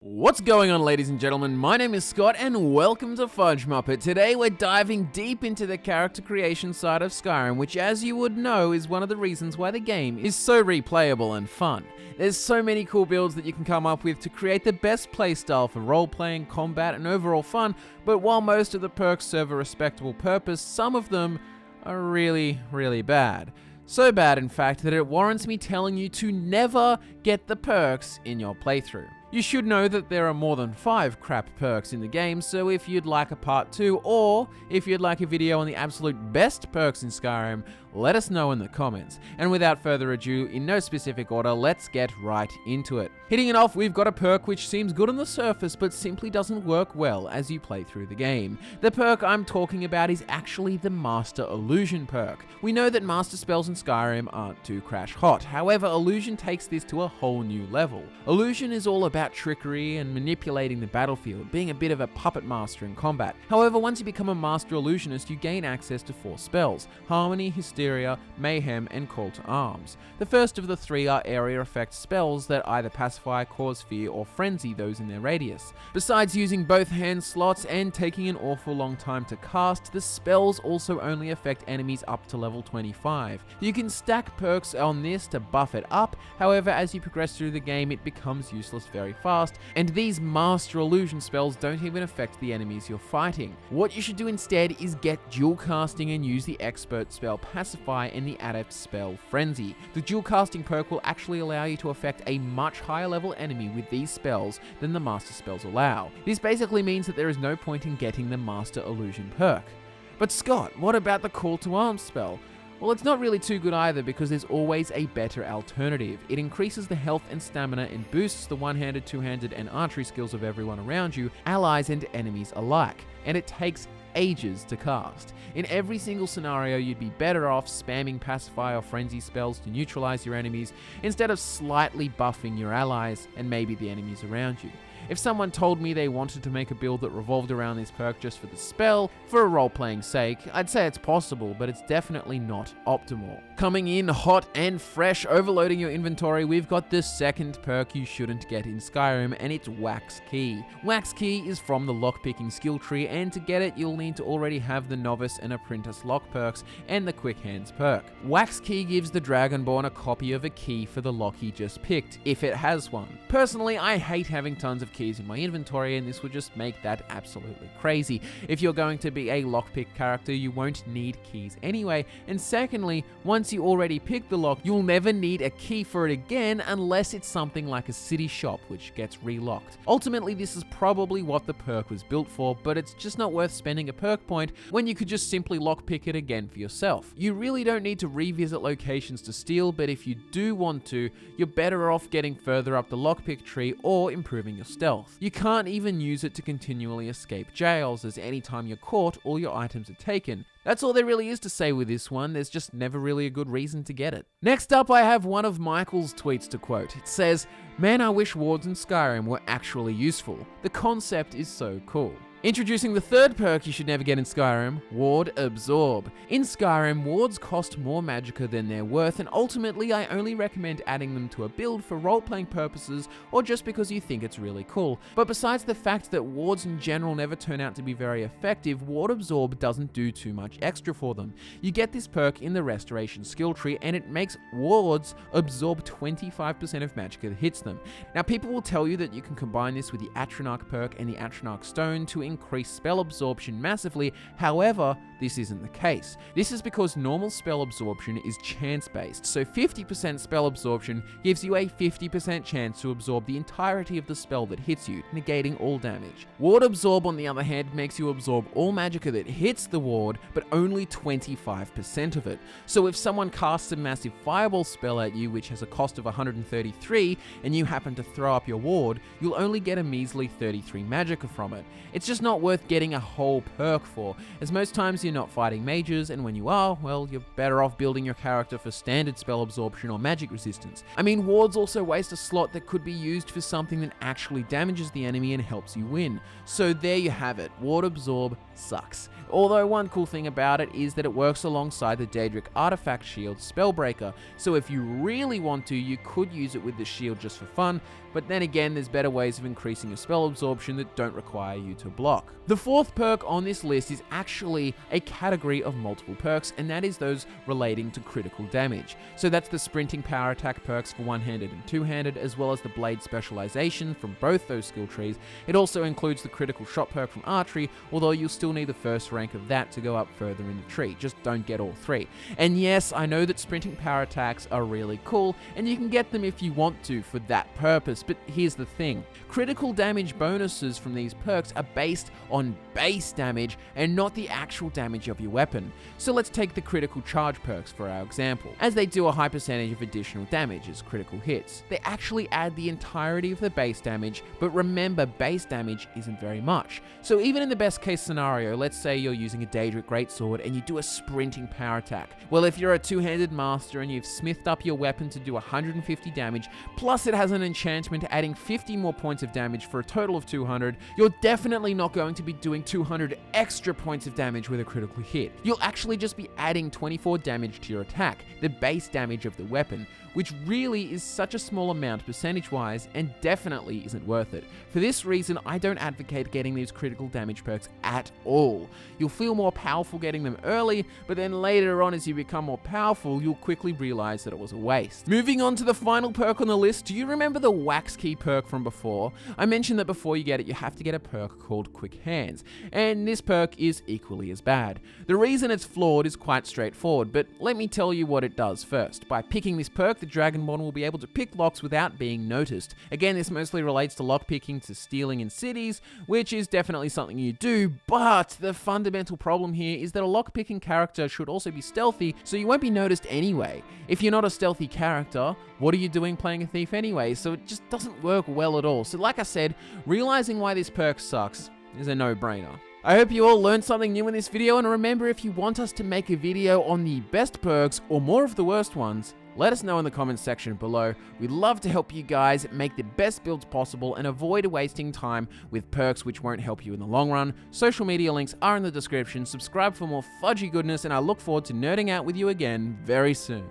What's going on, ladies and gentlemen? My name is Scott and welcome to FudgeMuppet. Today we're diving deep into the character creation side of Skyrim, which, as you would know, is one of the reasons why the game is so replayable and fun. There's so many cool builds that you can come up with to create the best playstyle for role-playing, combat, and overall fun, but while most of the perks serve a respectable purpose, some of them are really bad. So bad, in fact, that it warrants me telling you to never get the perks in your playthrough. You should know that there are more than 5 crap perks in the game, so if you'd like a part 2, or if you'd like a video on the absolute best perks in Skyrim, let us know in the comments. And without further ado, in no specific order, let's get right into it. Hitting it off, we've got a perk which seems good on the surface, but simply doesn't work well as you play through the game. The perk I'm talking about is actually the Master Illusion perk. We know that master spells in Skyrim aren't too crash hot, however, Illusion takes this to a whole new level. Illusion is all about trickery and manipulating the battlefield, being a bit of a puppet master in combat. However, once you become a Master Illusionist, you gain access to 4 spells: Harmony, Hysteria, Mayhem, and Call to Arms. The first of the 3 are area effect spells that either pacify, cause fear, or frenzy those in their radius. Besides using both hand slots and taking an awful long time to cast, the spells also only affect enemies up to level 25. You can stack perks on this to buff it up, however, as you progress through the game it becomes useless very fast, and these Master Illusion spells don't even affect the enemies you're fighting. What you should do instead is get dual casting and use the expert spell Pacify and the adept spell Frenzy. The dual casting perk will actually allow you to affect a much higher level enemy with these spells than the master spells allow. This basically means that there is no point in getting the Master Illusion perk. But Scott, what about the Call to Arms spell? Well, it's not really too good either because there's always a better alternative. It increases the health and stamina and boosts the one-handed, two-handed, and archery skills of everyone around you, allies and enemies alike, and it takes ages to cast. In every single scenario, you'd be better off spamming Pacify or Frenzy spells to neutralize your enemies instead of slightly buffing your allies and maybe the enemies around you. If someone told me they wanted to make a build that revolved around this perk just for the spell, for a role-playing sake, I'd say it's possible, but it's definitely not optimal. Coming in hot and fresh, overloading your inventory, we've got the second perk you shouldn't get in Skyrim, and it's Wax Key. Wax Key is from the lockpicking skill tree, and to get it, you'll need to already have the Novice and Apprentice lock perks and the Quick Hands perk. Wax Key gives the Dragonborn a copy of a key for the lock he just picked, if it has one. Personally, I hate having tons of keys in my inventory, and this would just make that absolutely crazy. If you're going to be a lockpick character, you won't need keys anyway, and secondly, once you already pick the lock, you'll never need a key for it again unless it's something like a city shop which gets relocked. Ultimately, this is probably what the perk was built for, but it's just not worth spending a perk point when you could just simply lockpick it again for yourself. You really don't need to revisit locations to steal, but if you do want to, you're better off getting further up the lockpick tree or improving your stealth. You can't even use it to continually escape jails, as anytime you're caught, all your items are taken. That's all there really is to say with this one, there's just never really a good reason to get it. Next up, I have one of Michael's tweets to quote. It says, "Man, I wish wards in Skyrim were actually useful. The concept is so cool." Introducing the third perk you should never get in Skyrim, Ward Absorb. In Skyrim, wards cost more magicka than they're worth, and ultimately I only recommend adding them to a build for role-playing purposes or just because you think it's really cool. But besides the fact that wards in general never turn out to be very effective, Ward Absorb doesn't do too much extra for them. You get this perk in the Restoration skill tree, and it makes wards absorb 25% of magicka that hits them. Now, people will tell you that you can combine this with the Atronach perk and the Atronach Stone to increase spell absorption massively. However, this isn't the case. This is because normal spell absorption is chance-based, so 50% spell absorption gives you a 50% chance to absorb the entirety of the spell that hits you, negating all damage. Ward Absorb, on the other hand, makes you absorb all magicka that hits the ward, but only 25% of it. So if someone casts a massive fireball spell at you, which has a cost of 133, and you happen to throw up your ward, you'll only get a measly 33 magicka from it. It's just just not worth getting a whole perk for, as most times you're not fighting mages, and when you are, well, you're better off building your character for standard spell absorption or magic resistance. I mean, wards also waste a slot that could be used for something that actually damages the enemy and helps you win. So there you have it, ward absorb sucks. Although one cool thing about it is that it works alongside the Daedric Artifact Shield Spellbreaker, so if you really want to, you could use it with the shield just for fun, but then again, there's better ways of increasing your spell absorption that don't require you to block. The fourth perk on this list is actually a category of multiple perks, and that is those relating to critical damage. So that's the sprinting power attack perks for one-handed and two-handed, as well as the blade specialization from both those skill trees. It also includes the critical shot perk from archery, although you'll still need the first rank of that to go up further in the tree. Just don't get all three. And yes, I know that sprinting power attacks are really cool, and you can get them if you want to for that purpose, but here's the thing. Critical damage bonuses from these perks are based on base damage and not the actual damage of your weapon. So let's take the critical charge perks for our example, as they do a high percentage of additional damage as critical hits. They actually add the entirety of the base damage, but remember, base damage isn't very much. So even in the best case scenario, let's say you're using a Daedric Greatsword and you do a sprinting power attack. Well, if you're a two-handed master and you've smithed up your weapon to do 150 damage, plus it has an enchantment adding 50 more points of damage for a total of 200, you're definitely not going to be doing 200 extra points of damage with a critical hit. You'll actually just be adding 24 damage to your attack, the base damage of the weapon, which really is such a small amount percentage-wise and definitely isn't worth it. For this reason, I don't advocate getting these critical damage perks at all. You'll feel more powerful getting them early, but then later on as you become more powerful, you'll quickly realize that it was a waste. Moving on to the final perk on the list, do you remember the wax key perk from before? I mentioned that before you get it, you have to get a perk called Quick Hands, and this perk is equally as bad. The reason it's flawed is quite straightforward, but let me tell you what it does first. By picking this perk, the Dragonborn will be able to pick locks without being noticed. Again, this mostly relates to lockpicking to stealing in cities, which is definitely something you do, but the fundamental problem here is that a lockpicking character should also be stealthy, so you won't be noticed anyway. If you're not a stealthy character, what are you doing playing a thief anyway? So it just doesn't work well at all. So like I said, realizing why this perk sucks is a no-brainer. I hope you all learned something new in this video, and remember, if you want us to make a video on the best perks or more of the worst ones, let us know in the comments section below. We'd love to help you guys make the best builds possible and avoid wasting time with perks which won't help you in the long run. Social media links are in the description. Subscribe for more fudgy goodness, and I look forward to nerding out with you again very soon.